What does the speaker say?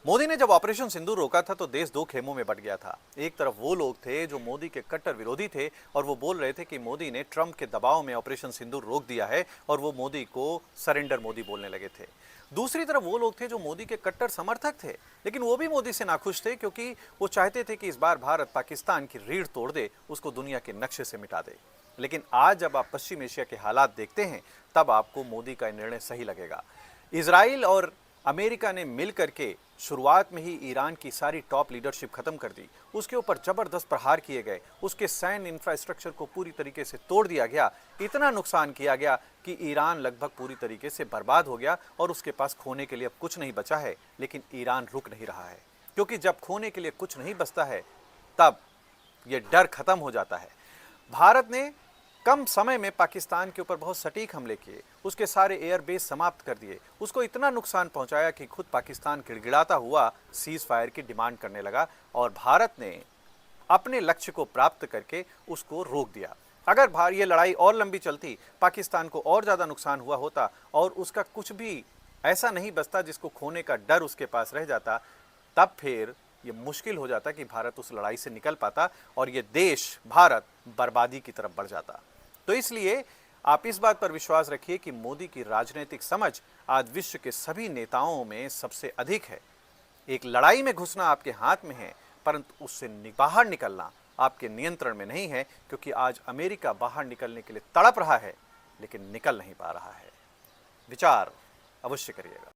मोदी ने जब ऑपरेशन सिंदूर रोका था तो देश दो खेमों में बंट गया था। एक तरफ वो लोग थे जो मोदी के कट्टर विरोधी थे और वो बोल रहे थे कि मोदी ने ट्रंप के दबाव में ऑपरेशन सिंदूर रोक दिया है और वो मोदी को सरेंडर मोदी बोलने लगे थे। दूसरी तरफ वो लोग थे जो मोदी के कट्टर समर्थक थे, लेकिन वो भी मोदी से नाखुश थे क्योंकि वो चाहते थे कि इस बार भारत पाकिस्तान की रीढ़ तोड़ दे, उसको दुनिया के नक्शे से मिटा दे। लेकिन आज जब आप पश्चिम एशिया के हालात देखते हैं तब आपको मोदी का निर्णय सही लगेगा। इजराइल और अमेरिका ने मिलकर के शुरुआत में ही ईरान की सारी टॉप लीडरशिप खत्म कर दी, उसके ऊपर जबरदस्त प्रहार किए गए, उसके सैन्य इंफ्रास्ट्रक्चर को पूरी तरीके से तोड़ दिया गया, इतना नुकसान किया गया कि ईरान लगभग पूरी तरीके से बर्बाद हो गया और उसके पास खोने के लिए अब कुछ नहीं बचा है। लेकिन ईरान रुक नहीं रहा है, क्योंकि जब खोने के लिए कुछ नहीं बचता है तब ये डर खत्म हो जाता है। भारत ने कम समय में पाकिस्तान के ऊपर बहुत सटीक हमले किए, उसके सारे एयरबेस समाप्त कर दिए, उसको इतना नुकसान पहुंचाया कि खुद पाकिस्तान गिड़गिड़ाता हुआ सीज फायर की डिमांड करने लगा और भारत ने अपने लक्ष्य को प्राप्त करके उसको रोक दिया। अगर ये लड़ाई और लंबी चलती, पाकिस्तान को और ज़्यादा नुकसान हुआ होता और उसका कुछ भी ऐसा नहीं बचता जिसको खोने का डर उसके पास रह जाता, तब फिर ये मुश्किल हो जाता कि भारत उस लड़ाई से निकल पाता और ये देश भारत बर्बादी की तरफ बढ़ जाता। तो इसलिए आप इस बात पर विश्वास रखिए कि मोदी की राजनीतिक समझ आज विश्व के सभी नेताओं में सबसे अधिक है। एक लड़ाई में घुसना आपके हाथ में है, परंतु उससे बाहर निकलना आपके नियंत्रण में नहीं है, क्योंकि आज अमेरिका बाहर निकलने के लिए तड़प रहा है लेकिन निकल नहीं पा रहा है। विचार अवश्य करिएगा।